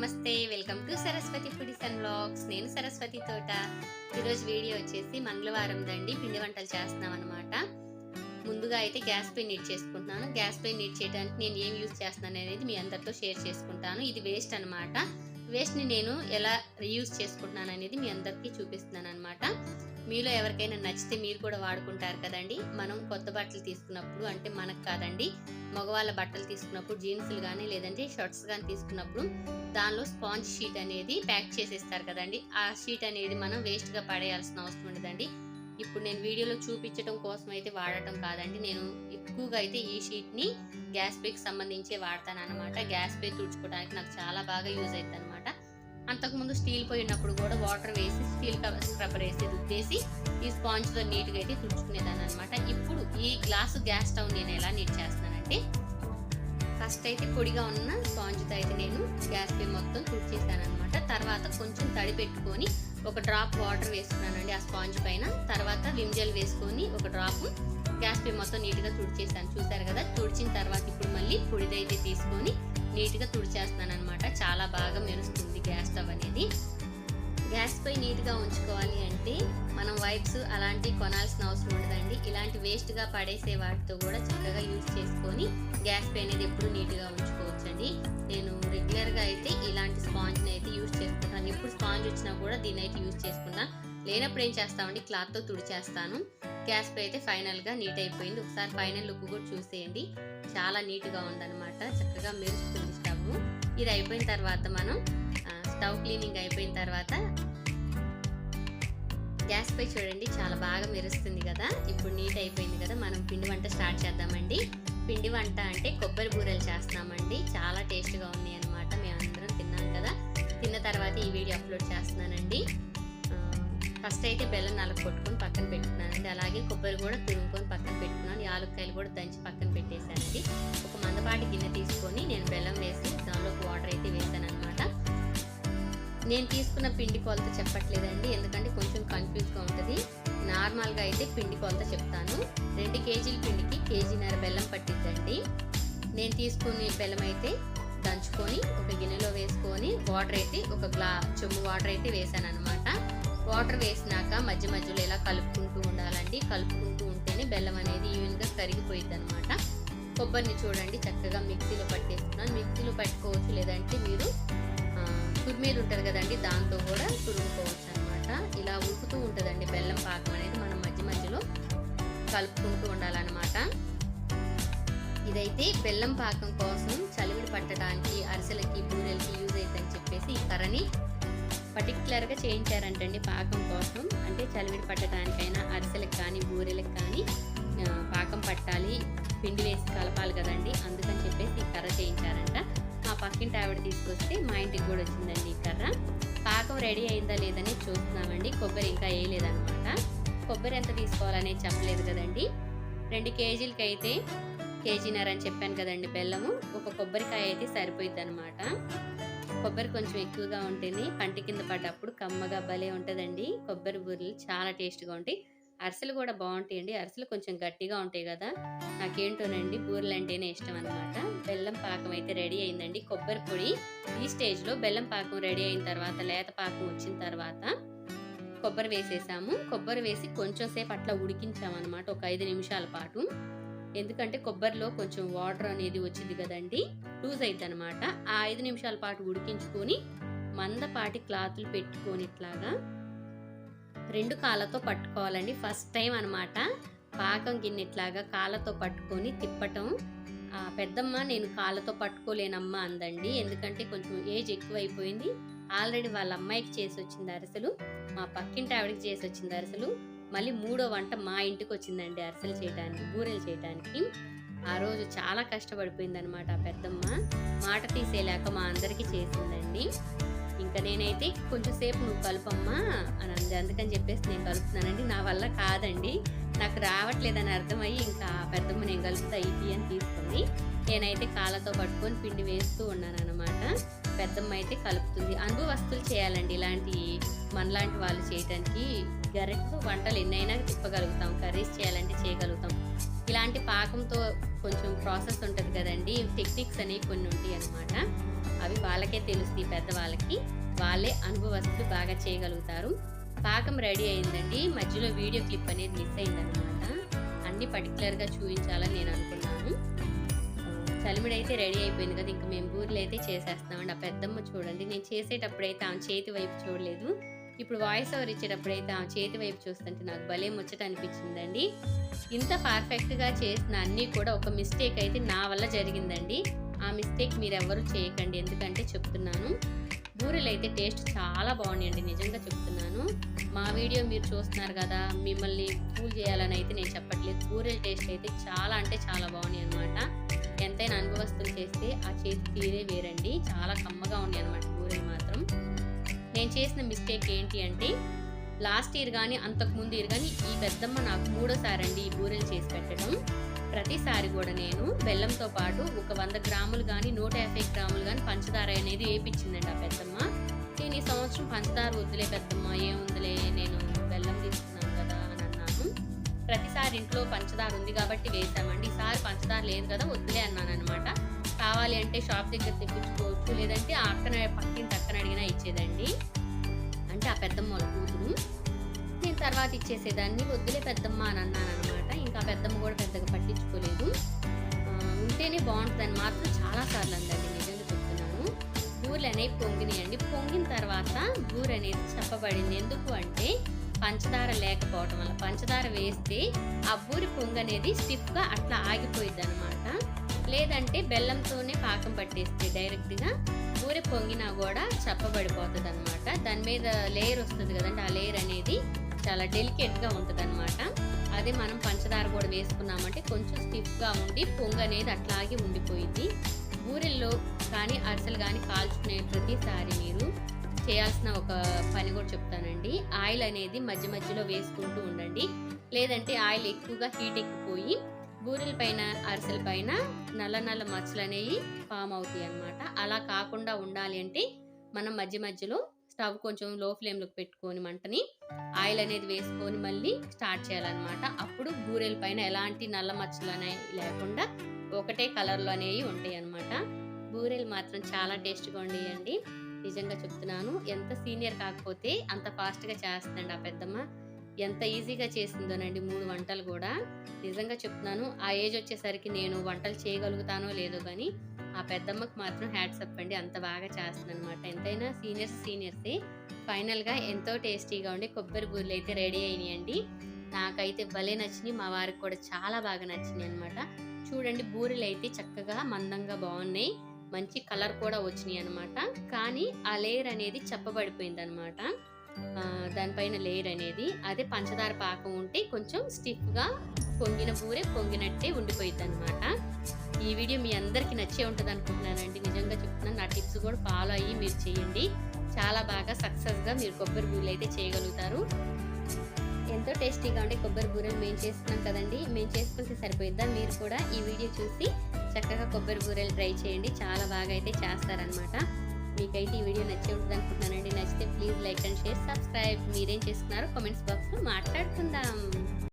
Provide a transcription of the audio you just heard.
నమస్తే, welcome to Saraswati foodies and vlogs. నేను సరస్వతి తోట. ఈరోజు వీడియో వచ్చేసి మంగళవారం దండి పిండి వంటలు చేస్తున్నాం అనమాట. ముందుగా అయితే గ్యాస్ పై నీట్ చేసుకుంటున్నాను. గ్యాస్ పై నీట్ చేయడానికి నేను ఏం యూజ్ చేస్తున్నాను అనేది మీ అందరితో షేర్ చేసుకుంటాను. ఇది వేస్ట్ అనమాట. వేస్ట్ని నేను ఎలా రీయూజ్ చేసుకుంటున్నాను అనేది మీ అందరికీ చూపిస్తున్నాను అనమాట. మీలో ఎవరికైనా నచ్చితే మీరు కూడా వాడుకుంటారు కదండి. మనం కొత్త బట్టలు తీసుకున్నప్పుడు, అంటే మనకు కాదండి, మగవాళ్ళ బట్టలు తీసుకున్నప్పుడు, జీన్సులు కానీ లేదంటే షర్ట్స్ కానీ తీసుకున్నప్పుడు దానిలో స్పాంజ్ షీట్ అనేది ప్యాక్ చేసేస్తారు కదండి. ఆ షీట్ అనేది మనం వేస్ట్గా పడేయాల్సిన అవసరం ఉండదండి. ఇప్పుడు నేను వీడియోలో చూపించడం కోసం అయితే వాడటం కాదండి. నేను ఎక్కువగా అయితే ఈ షీట్ని గ్యాస్ పేకి సంబంధించే వాడతాను అనమాట. గ్యాస్ పే తుడుచుకోవడానికి నాకు చాలా బాగా యూజ్ అవుతుంది అనమాట. అంతకుముందు స్టీల్ పోయినప్పుడు కూడా వాటర్ వేసి స్టీల్ స్క్రబ్బర్ వేసి రుద్దేసి ఈ స్పాంజ్తో నీట్గా అయితే తుడుచుకునేదాన్ని అనమాట. ఇప్పుడు ఈ గ్లాసు గ్యాస్ స్టవ్ నేను ఎలా నీట్ చేస్తున్నానంటే, ఫస్ట్ అయితే పొడిగా ఉన్న స్పాంజ్తో అయితే నేను గ్యాస్ పే మొత్తం తుడిచేసాను అనమాట. తర్వాత కొంచెం తడి పెట్టుకొని ఒక డ్రాప్ వాటర్ వేసుకున్నానండి ఆ స్పాంజ్ పైన. తర్వాత విమ్ జెల్ వేసుకొని ఒక డ్రాప్ గ్యాస్ పే మొత్తం నీట్గా తుడిచేసాను. చూసారు కదా. తుడిచిన తర్వాత ఇప్పుడు మళ్ళీ పొడిదైతే తీసుకొని నీట్గా తుడిచేస్తున్నాను అనమాట. చాలా బాగా మెరుస్తుంది గ్యాస్ స్టవ్ అనేది. గ్యాస్ పై నీట్గా ఉంచుకోవాలి అంటే మనం వైప్స్ అలాంటివి కొనాల్సిన అవసరం ఉండదండి. ఇలాంటి వేస్ట్గా పడేసే వాటితో కూడా చక్కగా యూజ్ చేసుకొని గ్యాస్ పై అనేది ఎప్పుడు నీట్గా ఉంచుకోవచ్చండి. నేను రెగ్యులర్గా అయితే ఇలాంటి స్పాంజ్ని అయితే యూజ్ చేసుకుంటాను. ఎప్పుడు స్పాంజ్ వచ్చినా కూడా దీన్ని అయితే యూజ్ చేసుకుంటాను. లేనప్పుడు ఏం చేస్తామండి, క్లాత్తో తుడిచేస్తాను. గ్యాస్ పై అయితే ఫైనల్గా నీట్ అయిపోయింది. ఒకసారి ఫైనల్ లుక్ కూడా చూసేయండి. చాలా నీట్గా ఉందన్నమాట. చక్కగా మెరుస్తుంది స్టవ్. ఇది అయిపోయిన తర్వాత మనం స్టవ్ క్లీనింగ్ అయిపోయిన తర్వాత గ్యాస్ పై చూడండి చాలా బాగా మెరుస్తుంది కదా. ఇప్పుడు నీట్ అయిపోయింది కదా. మనం పిండి వంట స్టార్ట్ చేద్దామండి. పిండి వంట అంటే కొబ్బరి బూరెలు చేస్తున్నామండి. చాలా టేస్ట్గా ఉన్నాయి అనమాట. మేమందరం తిన్నాం కదా. తిన్న తర్వాత ఈ వీడియో అప్లోడ్ చేస్తున్నానండి. ఫస్ట్ అయితే బెల్లం నలగొట్టుకొని పక్కన పెట్టుకున్నానండి. అలాగే కొబ్బరి కూడా తురుముకొని పక్కన పెట్టుకున్నాను. యాలక్కాయలు కూడా దంచి పక్కన పెట్టేశానండి. ఒక మందపాటి గిన్నె తీసుకొని నేను బెల్లం వేసి దానిలోకి వాటర్ అయితే వేసాను అనమాట. నేను తీసుకున్న పిండి కొలత చెప్పట్లేదండి, ఎందుకంటే కొంచెం కన్ఫ్యూజ్గా ఉంటుంది. నార్మల్గా అయితే పిండి కొలత చెప్తాను. 2 కేజీల పిండికి కేజీన్నర బెల్లం పట్టిద్దండి. నేను తీసుకునే బెల్లం అయితే దంచుకొని ఒక గిన్నెలో వేసుకొని వాటర్ అయితే ఒక చెంబు వాటర్ అయితే వేసాను అనమాట. వాటర్ వేసినాక మధ్య మధ్యలో ఇలా కలుపుకుంటూ ఉండాలండి. కలుపుకుంటూ ఉంటేనే బెల్లం అనేది ఈవెన్గా కరిగిపోయింది అనమాట. కొబ్బరిని చూడండి చక్కగా మిక్సీలో పట్టేస్తున్నాను. మిక్సీలో పట్టుకోవచ్చు, లేదంటే మీరు తురిమేది ఉంటుంది కదండి, దాంతో కూడా తురుముకోవచ్చు అనమాట. ఇలా ఉడుకుతూ ఉంటుందండి బెల్లం పాకం అనేది. మనం మధ్య మధ్యలో కలుపుకుంటూ ఉండాలన్నమాట. ఇదైతే బెల్లం పాకం కోసం చలివిడి పట్టడానికి, అరిసెలకి, బూరెలకి యూజ్ అవుతుందని చెప్పేసి ఈ కర్రని పర్టికులర్గా చేయించారంటండి పాకం కోసం. అంటే చలివిడి పట్టడానికైనా, అరిసెలకు కానీ బూరెలకు కానీ పాకం పట్టాలి, పిండి వేసి కలపాలి కదండి. అందుకని చెప్పేసి ఈ కర్ర చేయించారంట. మా పక్కింటి ఆవిడ తీసుకొస్తే మా ఇంటికి కూడా వచ్చిందండి ఈ కర్ర. పాకం రెడీ అయిందా లేదని చూస్తున్నామండి. కొబ్బరి ఇంకా వేయలేదన్నమాట. కొబ్బరి ఎంత తీసుకోవాలనేది చెప్పలేదు కదండి. 2 కేజీలకి అయితే కేజీన్నర అని చెప్పాను కదండి బెల్లము. ఒక కొబ్బరికాయ అయితే సరిపోయిద్ది అనమాట. కొబ్బరి కొంచెం ఎక్కువగా ఉంటేనే పంటి కింద పడ్డప్పుడు కమ్మగా భలే ఉంటుందండి. కొబ్బరి బూరెలు చాలా టేస్ట్గా ఉంటాయి. అరిసెలు కూడా బాగుంటాయండి. అరిసెలు కొంచెం గట్టిగా ఉంటాయి కదా. నాకేంటోనండి బూరెలు అంటేనే ఇష్టం అనమాట. బెల్లం పాకం అయితే రెడీ అయిందండి. కొబ్బరి పొడి ఈ స్టేజ్లో బెల్లం పాకం రెడీ అయిన తర్వాత, లేత పాకం వచ్చిన తర్వాత కొబ్బరి వేసేసాము. కొబ్బరి వేసి కొంచెం సేపు అట్లా ఉడికించామన్నమాట, ఒక 5 నిమిషాల పాటు. ఎందుకంటే కొబ్బరిలో కొంచెం వాటర్ అనేది వచ్చింది కదండి, లూజ్ అవుతుంది అనమాట. ఆ 5 నిమిషాల పాటు ఉడికించుకొని మందపాటి క్లాతులు పెట్టుకొని ఇట్లాగా 2 కాళ్ళతో పట్టుకోవాలండి. ఫస్ట్ టైం అనమాట పాకం గిన్నె ఇట్లాగా కాళ్ళతో పట్టుకొని తిప్పటం. పెద్దమ్మ నేను కాళ్ళతో పట్టుకోలేనమ్మా అందండి, ఎందుకంటే కొంచెం ఏజ్ ఎక్కువైపోయింది. ఆల్రెడీ వాళ్ళ అమ్మాయికి చేసి వచ్చింది అరిసెలు, మా పక్కింటి ఆవిడకి చేసి వచ్చింది అరిసెలు. మళ్ళీ 3వ వంట మా ఇంటికి వచ్చిందండి అరిసెలు చేయడానికి, బూరెలు చేయడానికి. ఆ రోజు చాలా కష్టపడిపోయింది అనమాట ఆ పెద్దమ్మ. మాట తీసేలాక మా అందరికీ చేసిందండి. ఇంకా నేనైతే కొంచెం సేపు నువ్వు కలుపమ్మా అని అంది. అందుకని చెప్పేసి నేను కలుపుతున్నానండి. నా వల్ల కాదండి, నాకు రావట్లేదని అర్థమయ్యి ఇంకా పెద్దమ్మ నేను కలుపుతా ఇది అని తీసుకుంది. నేనైతే కాళ్ళతో పట్టుకొని పిండి వేస్తూ ఉన్నాను అనమాట. పెద్దమ్మ అయితే కలుపుతుంది. అనుభవస్తులు చేయాలండి ఇలాంటి, మనలాంటి వాళ్ళు చేయటానికి. గరెట్తో వంటలు ఎన్నైనా తిప్పగలుగుతాం, కర్రీస్ చేయాలంటే చేయగలుగుతాం. ఇలాంటి పాకంతో కొంచెం ప్రాసెస్ ఉంటుంది కదండి, టెక్నిక్స్ అనేవి కొన్ని ఉంటాయి అనమాట. అవి వాళ్ళ వాళ్ళకే తెలుస్తుంది, పెద్దవాళ్ళకి. వాళ్ళే అనుభవస్తులు, బాగా చేయగలుగుతారు. పాకం రెడీ అయిందండి. మధ్యలో వీడియో క్లిప్ అనేది మిస్ అయిందనమాట. అన్నీ పర్టికులర్గా చూపించాలని నేను అనుకున్నాను. చలిమిడి అయితే రెడీ అయిపోయింది కదా, ఇంకా మేము బూరెలు అయితే చేసేస్తామండి. ఆ పెద్దమ్మ చూడండి, నేను చేసేటప్పుడైతే ఆమె చేతి వైపు చూడలేదు. ఇప్పుడు వాయిస్ ఓవర్ ఇచ్చేటప్పుడైతే ఆమె చేతి వైపు చూస్తుంటే నాకు భలే ముచ్చట అనిపించిందండి. ఇంత పర్ఫెక్ట్గా చేసిన అన్నీ కూడా ఒక మిస్టేక్ అయితే నా వల్ల జరిగిందండి. ఆ మిస్టేక్ మీరు ఎవరు చేయకండి, ఎందుకంటే చెప్తున్నాను. బూరెలు అయితే టేస్ట్ చాలా బాగున్నాయండి, నిజంగా చెప్తున్నాను. మా వీడియో మీరు చూస్తున్నారు కదా, మిమ్మల్ని ఫూల్ చేయాలని అయితే నేను చెప్పట్లేదు. బూరెల టేస్ట్ అయితే చాలా అంటే చాలా బాగున్నాయి అనమాట. ఎంతైనా అనుభవస్తులు చేస్తే ఆ చేతి తీరే వేరండి. చాలా కమ్మగా ఉన్నాయి అనమాట బూరెలు మాత్రం. నేను చేసిన మిస్టేక్ ఏంటి అంటే, లాస్ట్ ఇయర్ కానీ అంతకుముందు ఇయర్ కానీ ఈ పెద్దమ్మ నాకు 3వ అండి ఈ బూరెలు చేసి పెట్టడం. ప్రతిసారి కూడా నేను బెల్లంతో పాటు ఒక 100 గ్రాములు కానీ 150 గ్రాములు కానీ పంచదార అనేది వేయించిందండి ఆ పెద్దమ్మ. నేను ఈ సంవత్సరం పంచదార వద్దులే పెద్దమ్మ, ఏముందిలే, నేను బెల్లం తీసుకున్నాను కదా అని అన్నాను. ప్రతిసారి ఇంట్లో పంచదార ఉంది కాబట్టి వేసామండి. ఈసారి పంచదార లేదు కదా, వద్దులే అన్నాను అనమాట. కావాలి అంటే షాప్ దగ్గర తెప్పించుకోవచ్చు, లేదంటే ఆ పక్కింటి అక్కన అడిగినా ఇచ్చేదండి, అంటే ఆ పెద్దమ్మ వాళ్ళ కూతురు. నేను తర్వాత ఇచ్చేసేదాన్ని, వద్దులే పెద్దమ్మ అని అన్నాను అనమాట. ఇంకా పెద్దమ్మ కూడా పెద్దగా పట్టించుకోలేదు. ఉంటేనే బాగుంటుందని మాత్రం చాలాసార్లు అందండి, నిజంగా చెప్తున్నాను. బూరెలు అనేవి పొంగినాయండి. పొంగిన తర్వాత బూరె అనేది చెప్పబడింది. ఎందుకు అంటే పంచదార లేకపోవటం వల్ల. పంచదార వేస్తే ఆ బూరి పొంగు అనేది స్టిఫ్గా అట్లా ఆగిపోయింది అనమాట. లేదంటే బెల్లంతోనే పాకం పట్టేస్తే డైరెక్ట్గా బూరె పొంగినా కూడా చప్పబడిపోతుంది అనమాట. దాని మీద లేయర్ వస్తుంది కదండి, ఆ లేయర్ అనేది చాలా డెలికేట్గా ఉంటుంది అనమాట. అదే మనం పంచదార కూడా వేసుకున్నామంటే కొంచెం స్టిఫ్గా ఉండి పొంగు అనేది అట్లాగే ఉండిపోయింది. బూరెల్లో కానీ అరిసెలు కానీ కాల్చుకునే ప్రతిసారి మీరు చేయాల్సిన ఒక పని కూడా చెప్తానండి. ఆయిల్ అనేది మధ్య మధ్యలో వేసుకుంటూ ఉండండి. లేదంటే ఆయిల్ ఎక్కువగా హీట్ ఎక్కిపోయి బూరెల పైన అరిసెల పైన నల్ల నల్ల మచ్చలు అనేవి ఫామ్ అవుతాయి అన్నమాట. అలా కాకుండా ఉండాలి అంటే మనం మధ్య మధ్యలో స్టవ్ కొంచెం లో ఫ్లేమ్లోకి పెట్టుకొని మంటని ఆయిల్ అనేది వేసుకొని మళ్ళీ స్టార్ట్ చేయాలన్నమాట. అప్పుడు బూరెల పైన ఎలాంటి నల్ల మచ్చలు అనేవి లేకుండా ఒకటే కలర్లో అనేవి ఉంటాయి అన్నమాట. బూరెలు మాత్రం చాలా టేస్ట్గా ఉండేయండి, నిజంగా చెప్తున్నాను. ఎంత సీనియర్ కాకపోతే అంత ఫాస్ట్గా చేస్తుందండి ఆ పెద్దమ్మ. ఎంత ఈజీగా చేసిందోనండి 3 వంటలు కూడా, నిజంగా చెప్తున్నాను. ఆ ఏజ్ వచ్చేసరికి నేను వంటలు చేయగలుగుతానో లేదో కానీ ఆ పెద్దమ్మకి మాత్రం హ్యాట్స్ అప్ అండి, అంత బాగా చేస్తుంది అనమాట. ఎంతైనా సీనియర్సే. ఫైనల్గా ఎంతో టేస్టీగా ఉండి కొబ్బరి బూరెలు అయితే రెడీ అయినాయండి. నాకైతే భలే నచ్చినాయి, మా వారికి కూడా చాలా బాగా నచ్చినాయి అనమాట. చూడండి బూరెలు అయితే చక్కగా మందంగా బాగున్నాయి, మంచి కలర్ కూడా వచ్చినాయి అనమాట. కానీ ఆ లేయర్ అనేది చెప్పబడిపోయింది అనమాట. దానిపైన లేయర్ అనేది అదే పంచదార పాకం ఉంటే కొంచెం స్టిఫ్గా పొంగిన బూరె పొంగినట్టే ఉండిపోయింది అనమాట. ఈ వీడియో మీ అందరికీ నచ్చే ఉంటుంది అనుకుంటున్నానండి, నిజంగా చెప్తున్నాను. నా టిప్స్ కూడా ఫాలో అయ్యి మీరు చేయండి, చాలా బాగా సక్సెస్గా మీరు కొబ్బరి బూరెలు అయితే చేయగలుగుతారు. ఎంతో టేస్టీగా ఉండే కొబ్బరి బూరెలు మేము చేస్తున్నాం కదండి, మేము చేసుకుంటే సరిపోయిద్దా? మీరు కూడా ఈ వీడియో చూసి చక్కగా కొబ్బరి బూరెలు ట్రై చేయండి, చాలా బాగా అయితే చేస్తారనమాట. మీకైతే ఈ వీడియో నచ్చే ఉంటుంది అనుకుంటున్నానండి. నచ్చితే please like and share, subscribe. మీరేం చేస్తున్నారో కామెంట్స్ బాక్స్లో మాట్లాడుకుందాం.